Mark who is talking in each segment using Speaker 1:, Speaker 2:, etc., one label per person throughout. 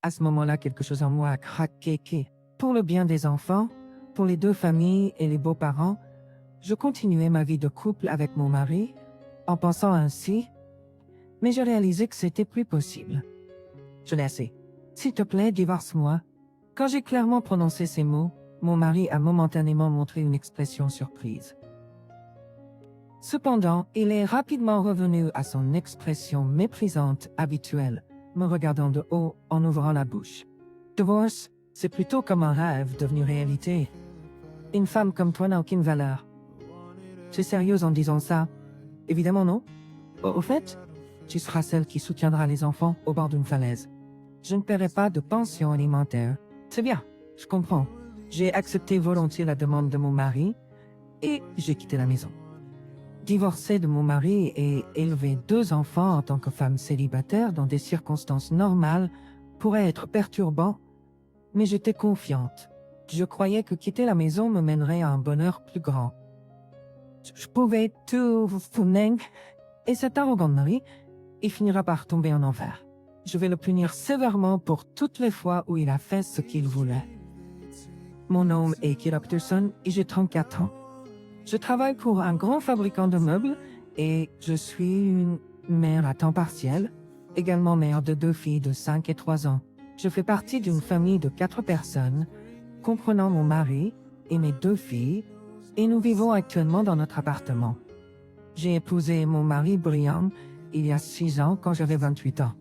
Speaker 1: À ce moment-là, quelque chose en moi a craqué. Pour le bien des enfants, pour les deux familles et les beaux-parents, je continuais ma vie de couple avec mon mari, en pensant ainsi, mais j'ai réalisé que c'était plus possible. Je l'ai assez. S'il te plaît, divorce-moi. Quand j'ai clairement prononcé ces mots, mon mari a momentanément montré une expression surprise. Cependant, il est rapidement revenu à son expression méprisante habituelle, me regardant de haut en ouvrant la bouche. Divorce, c'est plutôt comme un rêve devenu réalité. Une femme comme toi n'a aucune valeur. Tu es sérieuse en disant ça? Évidemment non. Au fait, tu seras celle qui soutiendra les enfants au bord d'une falaise. Je ne paierai pas de pension alimentaire. C'est bien, je comprends. J'ai accepté volontiers la demande de mon mari et j'ai quitté la maison. Divorcer de mon mari et élever 2 enfants en tant que femme célibataire dans des circonstances normales pourrait être perturbant, mais j'étais confiante. Je croyais que quitter la maison me mènerait à un bonheur plus grand. Je pouvais tout vous et cet arrogant mari, il finira par tomber en enfer. Je vais le punir sévèrement pour toutes les fois où il a fait ce qu'il voulait. Mon nom est Kira Peterson et j'ai 34 ans. Je travaille pour un grand fabricant de meubles et je suis une mère à temps partiel, également mère de 2 filles de 5 et 3 ans. Je fais partie d'une famille de 4 personnes, comprenant mon mari et mes 2 filles, et nous vivons actuellement dans notre appartement. J'ai épousé mon mari Brian il y a 6 ans quand j'avais 28 ans.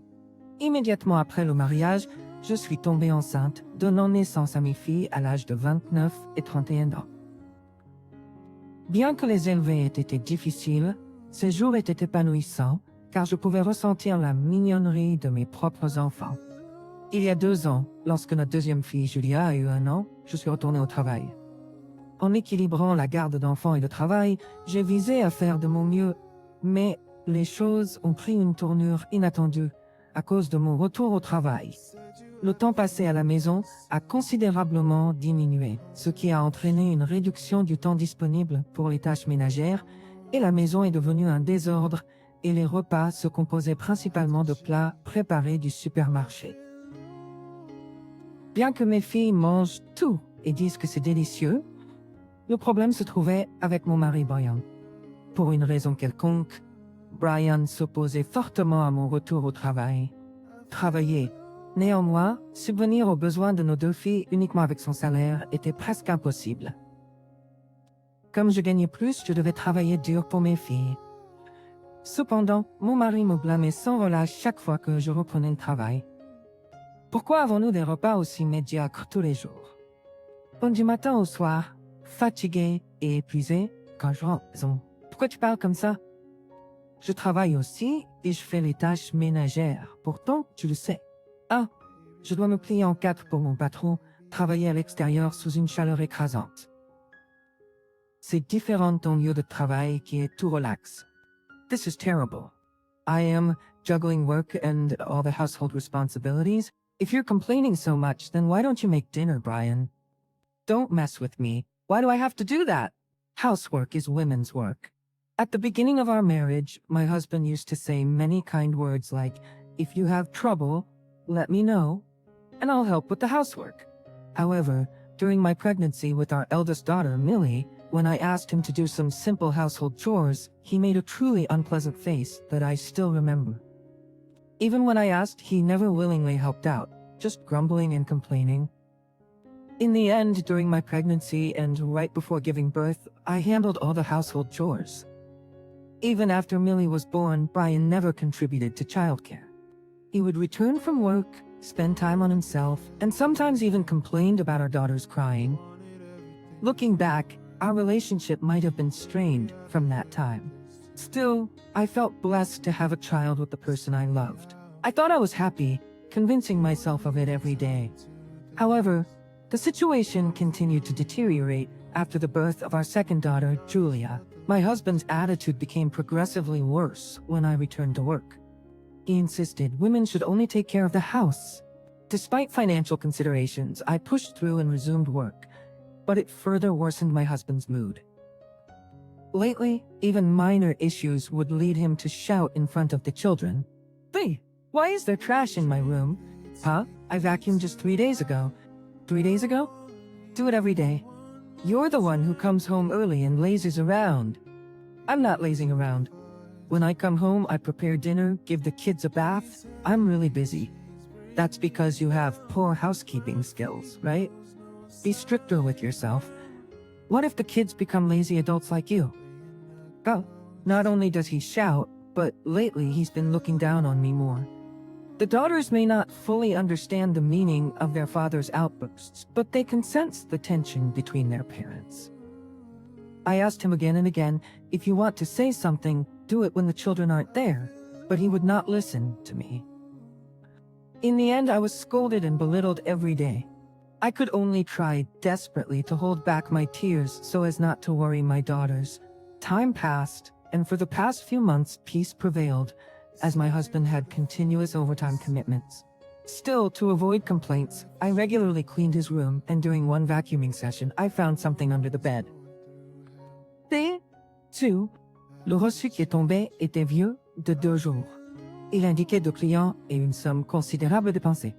Speaker 1: Immédiatement après le mariage, je suis tombée enceinte, donnant naissance à mes filles à l'âge de 29 et 31 ans. Bien que les élever ait été difficiles, ces jours étaient épanouissants, car je pouvais ressentir la mignonnerie de mes propres enfants. Il y a 2 ans, lorsque notre deuxième fille Julia a eu 1 an, je suis retournée au travail. En équilibrant la garde d'enfants et le travail, j'ai visé à faire de mon mieux, mais les choses ont pris une tournure inattendue à cause de mon retour au travail. Le temps passé à la maison a considérablement diminué, ce qui a entraîné une réduction du temps disponible pour les tâches ménagères, et la maison est devenue un désordre et les repas se composaient principalement de plats préparés du supermarché. Bien que mes filles mangent tout et disent que c'est délicieux, le problème se trouvait avec mon mari Brian. Pour une raison quelconque, Brian s'opposait fortement à mon retour au travail. Travailler. Néanmoins, subvenir aux besoins de nos 2 filles uniquement avec son salaire était presque impossible. Comme je gagnais plus, je devais travailler dur pour mes filles. Cependant, mon mari me blâmait sans relâche chaque fois que je reprenais le travail. Pourquoi avons-nous des repas aussi médiocres tous les jours? Du matin au soir, fatigué et épuisé, quand je rentre à la maison. Pourquoi tu parles comme ça? Je travaille aussi et je fais les tâches ménagères. Pourtant, tu le sais. Ah, je dois me plier en 4 pour mon patron, travailler à l'extérieur sous une chaleur écrasante. C'est différent de ton lieu de travail qui est tout relax. This is terrible. I am juggling work and all the household responsibilities. If you're complaining so much, then why don't you make dinner, Brian? Don't mess with me. Why do I have to do that? Housework is women's work. At the beginning of our marriage, my husband used to say many kind words like, if you have trouble, let me know, and I'll help with the housework. However, during my pregnancy with our eldest daughter, Millie, when I asked him to do some simple household chores, he made a truly unpleasant face that I still remember. Even when I asked, he never willingly helped out, just grumbling and complaining. In the end, during my pregnancy and right before giving birth, I handled all the household chores. Even after Millie was born, Brian never contributed to childcare. He would return from work, spend time on himself, and sometimes even complained about our daughters crying. Looking back, our relationship might have been strained from that time. Still, I felt blessed to have a child with the person I loved. I thought I was happy, convincing myself of it every day. However, the situation continued to deteriorate after the birth of our second daughter, Julia. My husband's attitude became progressively worse when I returned to work. He insisted women should only take care of the house. Despite financial considerations, I pushed through and resumed work, but it further worsened my husband's mood. Lately, even minor issues would lead him to shout in front of the children. Hey, why is there trash in my room? Huh? I vacuumed just 3 days ago. 3 days ago? Do it every day. You're the one who comes home early and lazes around. I'm not lazing around. When I come home, I prepare dinner, give the kids a bath. I'm really busy. That's because you have poor housekeeping skills, right? Be stricter with yourself. What if the kids become lazy adults like you? Oh, not only does he shout, but lately he's been looking down on me more. The daughters may not fully understand the meaning of their father's outbursts, but they can sense the tension between their parents. I asked him again and again, if you want to say something, do it when the children aren't there, but he would not listen to me. In the end, I was scolded and belittled every day. I could only try desperately to hold back my tears so as not to worry my daughters. Time passed, and for the past few months, peace prevailed, as my husband had continuous overtime commitments. Still, to avoid complaints, I regularly cleaned his room, and during one vacuuming session, I found something under the bed. T2. Le reçu qui est tombé était vieux de 2 jours. Il indiquait 2 clients et une somme considérable dépensée.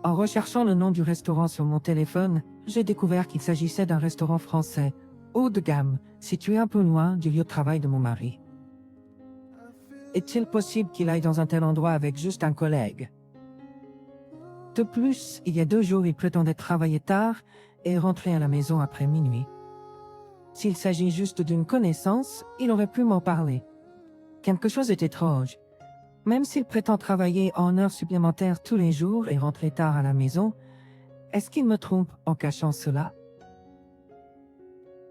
Speaker 1: En recherchant le nom du restaurant sur mon téléphone, j'ai découvert qu'il s'agissait d'un restaurant français, haut de gamme, situé un peu loin du lieu de travail de mon mari. Est-il possible qu'il aille dans un tel endroit avec juste un collègue? De plus, il y a 2 jours, il prétendait travailler tard et rentrer à la maison après minuit. S'il s'agit juste d'une connaissance, il aurait pu m'en parler. Quelque chose est étrange. Même s'il prétend travailler en heures supplémentaires tous les jours et rentrer tard à la maison, est-ce qu'il me trompe en cachant cela?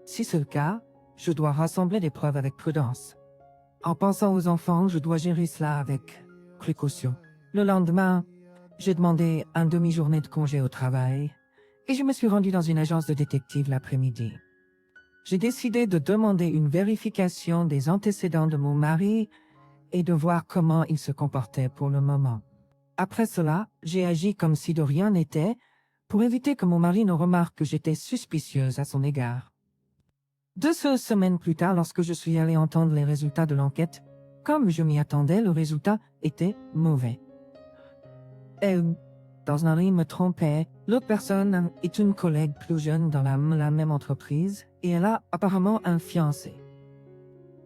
Speaker 1: Si c'est le cas, je dois rassembler des preuves avec prudence. En pensant aux enfants, je dois gérer cela avec précaution. Le lendemain, j'ai demandé une demi-journée de congé au travail et je me suis rendu dans une agence de détective l'après-midi. J'ai décidé de demander une vérification des antécédents de mon mari et de voir comment il se comportait pour le moment. Après cela, j'ai agi comme si de rien n'était pour éviter que mon mari ne remarque que j'étais suspicieuse à son égard. 2 semaines plus tard, lorsque je suis allée entendre les résultats de l'enquête, comme je m'y attendais, le résultat était mauvais. Dans un me trompait, l'autre personne est une collègue plus jeune dans la même entreprise et elle a apparemment un fiancé.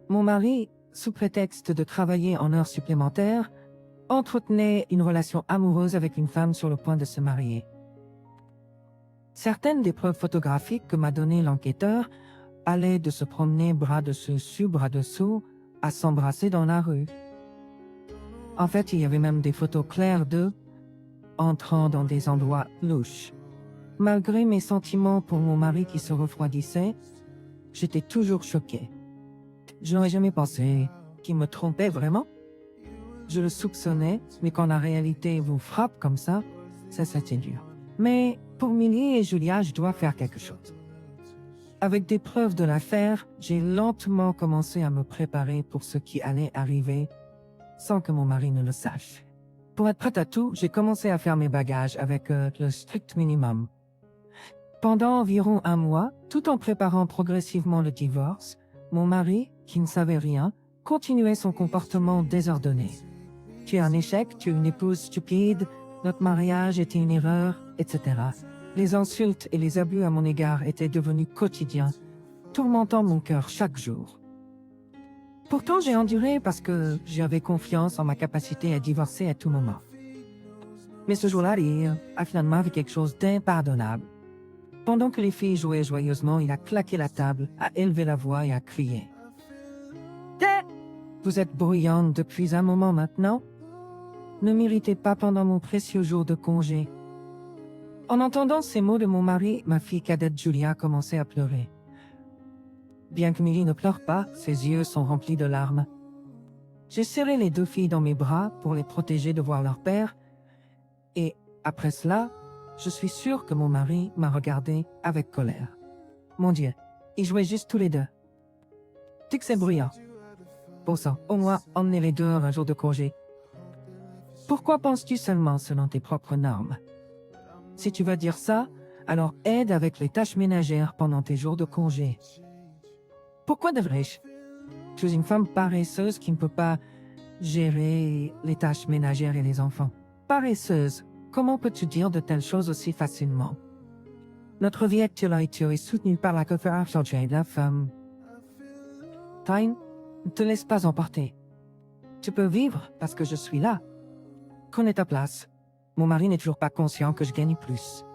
Speaker 1: Mon mari, sous prétexte de travailler en heures supplémentaires, entretenait une relation amoureuse avec une femme sur le point de se marier. Certaines des preuves photographiques que m'a données l'enquêteur allaient de se promener bras dessus, bras dessous, à s'embrasser dans la rue. En fait, il y avait même des photos claires d'eux entrant dans des endroits louches. Malgré mes sentiments pour mon mari qui se refroidissait, j'étais toujours choquée. Je n'aurais jamais pensé qu'il me trompait vraiment. Je le soupçonnais, mais quand la réalité vous frappe comme ça, c'était dur. Mais pour Millie et Julia, je dois faire quelque chose. Avec des preuves de l'affaire, j'ai lentement commencé à me préparer pour ce qui allait arriver, sans que mon mari ne le sache. Pour être prête à tout, j'ai commencé à faire mes bagages avec le strict minimum. Pendant environ 1 mois, tout en préparant progressivement le divorce, mon mari, qui ne savait rien, continuait son comportement désordonné. Tu es un échec, tu es une épouse stupide, notre mariage était une erreur, etc. Les insultes et les abus à mon égard étaient devenus quotidiens, tourmentant mon cœur chaque jour. Pourtant, j'ai enduré parce que j'avais confiance en ma capacité à divorcer à tout moment. Mais ce jour-là, il a finalement fait quelque chose d'impardonnable. Pendant que les filles jouaient joyeusement, il a claqué la table, a élevé la voix et a crié. « Vous êtes bruyante depuis un moment maintenant? Ne m'irritez pas pendant mon précieux jour de congé. » En entendant ces mots de mon mari, ma fille cadette Julia commençait à pleurer. Bien que Millie ne pleure pas, ses yeux sont remplis de larmes. J'ai serré les 2 filles dans mes bras pour les protéger de voir leur père, et après cela, je suis sûre que mon mari m'a regardé avec colère. Mon Dieu, ils jouaient juste tous les 2. Dis que c'est bruyant. Bon sang, au moins, emmenez-les dehors un jour de congé. Pourquoi penses-tu seulement selon tes propres normes? Si tu vas dire ça, alors aide avec les tâches ménagères pendant tes jours de congé. Pourquoi devrais-je? Je suis une femme paresseuse qui ne peut pas gérer les tâches ménagères et les enfants. Paresseuse, comment peux-tu dire de telles choses aussi facilement? Notre vie actualité est soutenue par la coopération de la femme. Tyne, ne te laisse pas emporter. Tu peux vivre parce que je suis là. Connais ta place. Mon mari n'est toujours pas conscient que je gagne plus.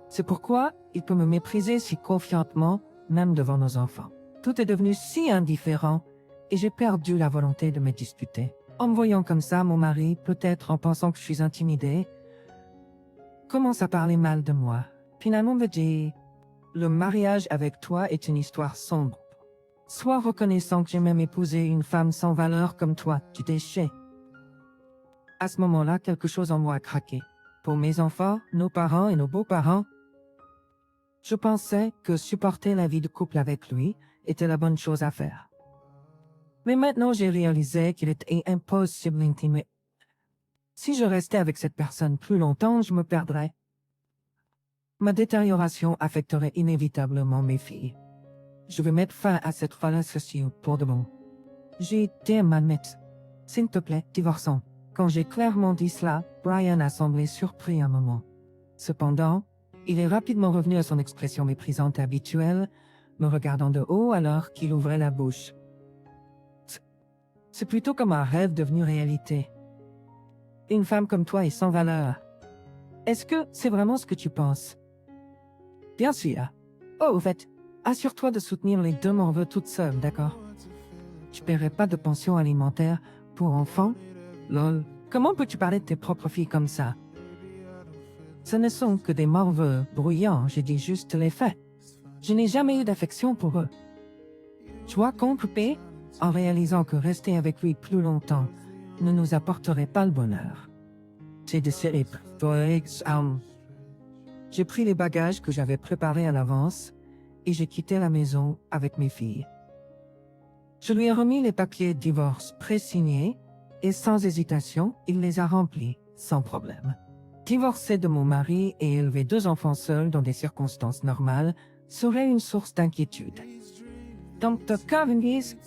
Speaker 1: C'est pourquoi il peut me mépriser si confiantement, même devant nos enfants. Tout est devenu si indifférent et j'ai perdu la volonté de me disputer. En me voyant comme ça, mon mari, peut-être en pensant que je suis intimidée, commence à parler mal de moi. Finalement me dit, le mariage avec toi est une histoire sombre. Sois reconnaissant que j'ai même épousé une femme sans valeur comme toi, du déchet. À ce moment-là, quelque chose en moi a craqué. Pour mes enfants, nos parents et nos beaux-parents, je pensais que supporter la vie de couple avec lui était la bonne chose à faire. Mais maintenant, j'ai réalisé qu'il était impossible d'intimer. Si je restais avec cette personne plus longtemps, je me perdrais. Ma détérioration affecterait inévitablement mes filles. Je vais mettre fin à cette relation pour de bon. J'ai été malhonnête. S'il te plaît, divorçons. Quand j'ai clairement dit cela, Brian a semblé surpris un moment. Cependant, il est rapidement revenu à son expression méprisante habituelle, me regardant de haut alors qu'il ouvrait la bouche. C'est plutôt comme un rêve devenu réalité. Une femme comme toi est sans valeur. Est-ce que c'est vraiment ce que tu penses? Bien sûr. Oh, au fait, assure-toi de soutenir les deux morveux toute seule, d'accord? Je paierai pas de pension alimentaire pour enfants? Lol. Comment peux-tu parler de tes propres filles comme ça? Ce ne sont que des morveux bruyants, j'ai dit juste les faits. Je n'ai jamais eu d'affection pour eux. Choix coupé en réalisant que rester avec lui plus longtemps ne nous apporterait pas le bonheur. J'ai décidé. J'ai pris les bagages que j'avais préparés à l'avance et j'ai quitté la maison avec mes filles. Je lui ai remis les papiers de divorce pré-signés et sans hésitation, il les a remplis sans problème. Divorcer de mon mari et élever 2 enfants seuls dans des circonstances normales serait une source d'inquiétude. Donc, de Cavendish,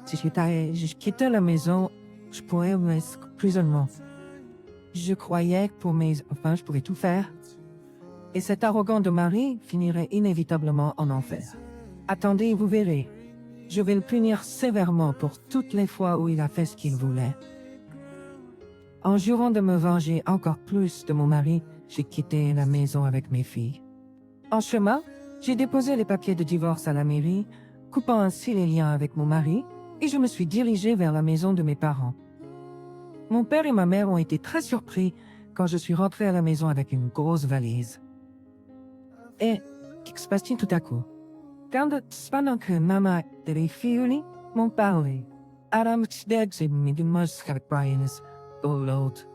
Speaker 1: si je quittais la maison, je pourrais être prisonnier. Je croyais que pour mes enfants, je pouvais tout faire. Et cet arrogant de mari finirait inévitablement en enfer. Attendez, vous verrez. Je vais le punir sévèrement pour toutes les fois où il a fait ce qu'il voulait. En jurant de me venger encore plus de mon mari, j'ai quitté la maison avec mes filles. En chemin, j'ai déposé les papiers de divorce à la mairie, coupant ainsi les liens avec mon mari, et je me suis dirigé vers la maison de mes parents. Mon père et ma mère ont été très surpris quand je suis rentré à la maison avec une grosse valise. Et, qu'est-ce qui se passe-t-il tout à coup? Pendant que maman et les filles m'ont parlé, Adam s'est mis d'une mouche avec Brian l'autre.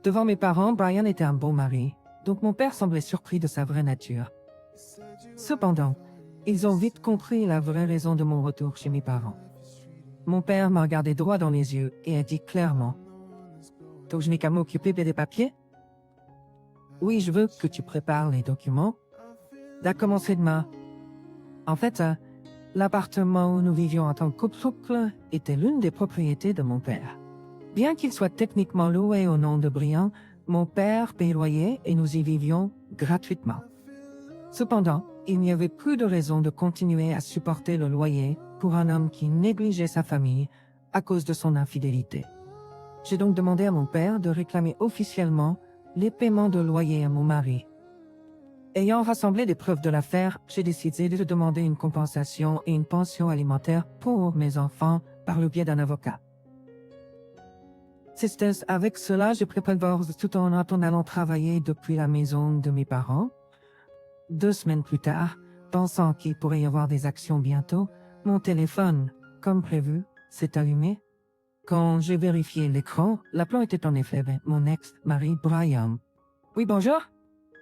Speaker 1: Devant mes parents, Brian était un bon mari, donc mon père semblait surpris de sa vraie nature. Cependant, ils ont vite compris la vraie raison de mon retour chez mes parents. Mon père m'a regardé droit dans les yeux et a dit clairement, « Donc je n'ai qu'à m'occuper des papiers? Oui, je veux que tu prépares les documents. D'à commencer demain. » En fait, l'appartement où nous vivions en tant que couple était l'une des propriétés de mon père. Bien qu'il soit techniquement loué au nom de Brian, mon père paye loyer et nous y vivions gratuitement. Cependant, il n'y avait plus de raison de continuer à supporter le loyer pour un homme qui négligeait sa famille à cause de son infidélité. J'ai donc demandé à mon père de réclamer officiellement les paiements de loyer à mon mari. Ayant rassemblé des preuves de l'affaire, j'ai décidé de demander une compensation et une pension alimentaire pour mes enfants par le biais d'un avocat. C'est avec cela, j'ai préparé tout en allant travailler depuis la maison de mes parents. 2 semaines plus tard, pensant qu'il pourrait y avoir des actions bientôt, mon téléphone, comme prévu, s'est allumé. Quand j'ai vérifié l'écran, l'appelant était en effet mon ex-mari Brian. Oui, bonjour.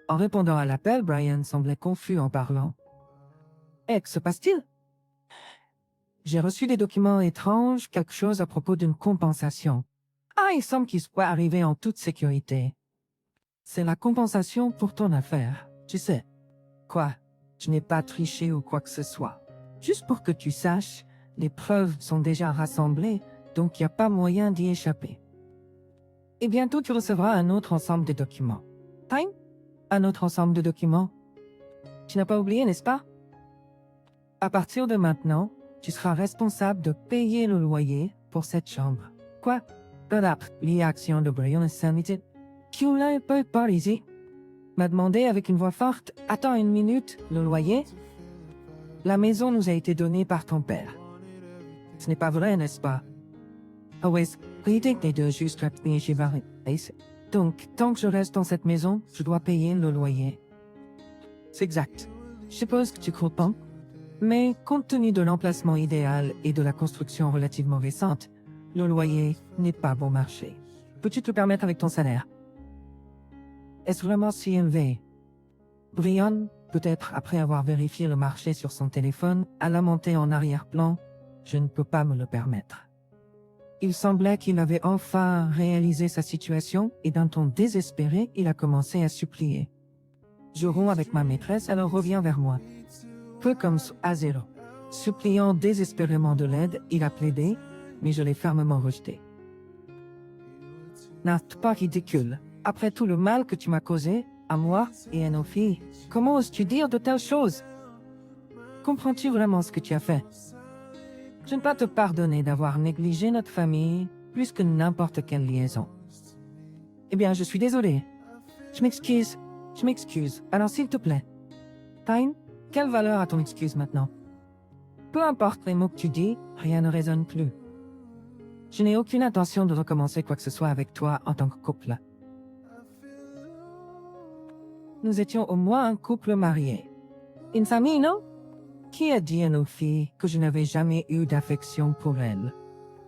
Speaker 1: En répondant à l'appel, Brian semblait confus en parlant. Que se passe-t-il? J'ai reçu des documents étranges, quelque chose à propos d'une compensation. Ah, il semble qu'il soit arrivé en toute sécurité. C'est la compensation pour ton affaire, tu sais. Quoi? Je n'ai pas triché ou quoi que ce soit. Juste pour que tu saches, les preuves sont déjà rassemblées, donc il n'y a pas moyen d'y échapper. Et bientôt tu recevras un autre ensemble de documents. Time? Un autre ensemble de documents? Tu n'as pas oublié, n'est-ce pas? À partir de maintenant, tu seras responsable de payer le loyer pour cette chambre. Quoi? La réaction de Brian est sanitaire. Tu l'as pas par ici? M'a demandé avec une voix forte. Attends une minute, le loyer? La maison nous a été donnée par ton père. Ce n'est pas vrai, n'est-ce pas? Ah oui, de juste donc, tant que je reste dans cette maison, je dois payer le loyer. C'est exact. Je suppose que tu crois pas. Mais compte tenu de l'emplacement idéal et de la construction relativement récente, le loyer n'est pas bon marché. Peux-tu te le permettre avec ton salaire? Est-ce vraiment si élevé? Brian, peut-être après avoir vérifié le marché sur son téléphone, a lamenté en arrière-plan. Je ne peux pas me le permettre. Il semblait qu'il avait enfin réalisé sa situation et d'un ton désespéré, il a commencé à supplier. Je romps avec ma maîtresse, alors reviens vers moi. Peu comme à zéro. Suppliant désespérément de l'aide, il a plaidé, mais je l'ai fermement rejeté. N'est-ce pas ridicule? Après tout le mal que tu m'as causé, à moi et à nos filles, comment oses-tu dire de telles choses? Comprends-tu vraiment ce que tu as fait? Je ne peux pas te pardonner d'avoir négligé notre famille plus que n'importe quelle liaison. Eh bien, je suis désolé. Je m'excuse. Alors s'il te plaît. Tyne, quelle valeur a ton excuse maintenant? Peu importe les mots que tu dis, rien ne résonne plus. Je n'ai aucune intention de recommencer quoi que ce soit avec toi en tant que couple. Nous étions au moins un couple marié. Une famille, non? Qui a dit à nos filles que je n'avais jamais eu d'affection pour elles?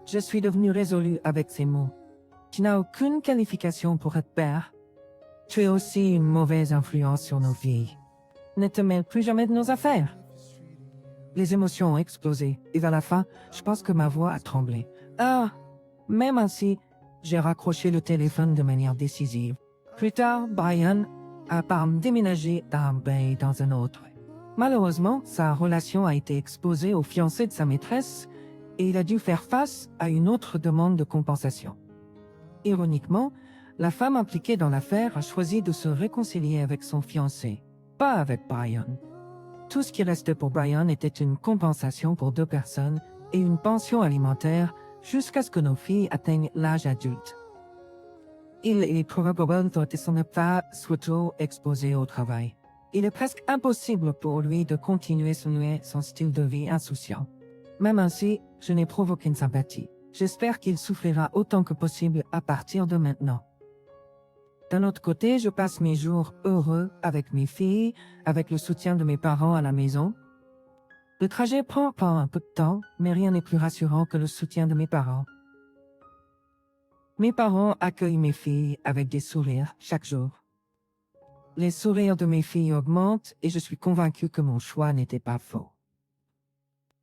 Speaker 1: Je suis devenu résolu avec ces mots. Tu n'as aucune qualification pour être père. Tu es aussi une mauvaise influence sur nos filles. Ne te mêle plus jamais de nos affaires. Les émotions ont explosé, et vers la fin, je pense que ma voix a tremblé. Ah! Même ainsi, j'ai raccroché le téléphone de manière décisive. Plus tard, Brian a par déménagé d'un bail dans un autre. Malheureusement, sa relation a été exposée au fiancé de sa maîtresse et il a dû faire face à une autre demande de compensation. Ironiquement, la femme impliquée dans l'affaire a choisi de se réconcilier avec son fiancé, pas avec Brian. Tout ce qui restait pour Brian était une compensation pour 2 personnes et une pension alimentaire jusqu'à ce que nos filles atteignent l'âge adulte. Il est probable que son pas soit exposé au travail. Il est presque impossible pour lui de continuer son style de vie insouciant. Même ainsi, je n'ai provoqué aucune sympathie. J'espère qu'il souffrira autant que possible à partir de maintenant. D'un autre côté, je passe mes jours heureux avec mes filles, avec le soutien de mes parents à la maison. Le trajet prend un peu de temps, mais rien n'est plus rassurant que le soutien de mes parents. Mes parents accueillent mes filles avec des sourires chaque jour. Les sourires de mes filles augmentent et je suis convaincu que mon choix n'était pas faux.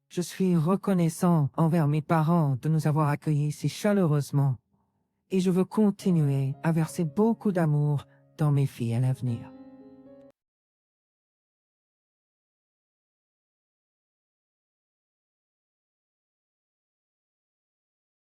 Speaker 1: Je suis reconnaissant envers mes parents de nous avoir accueillis si chaleureusement et je veux continuer à verser beaucoup d'amour dans mes filles à l'avenir.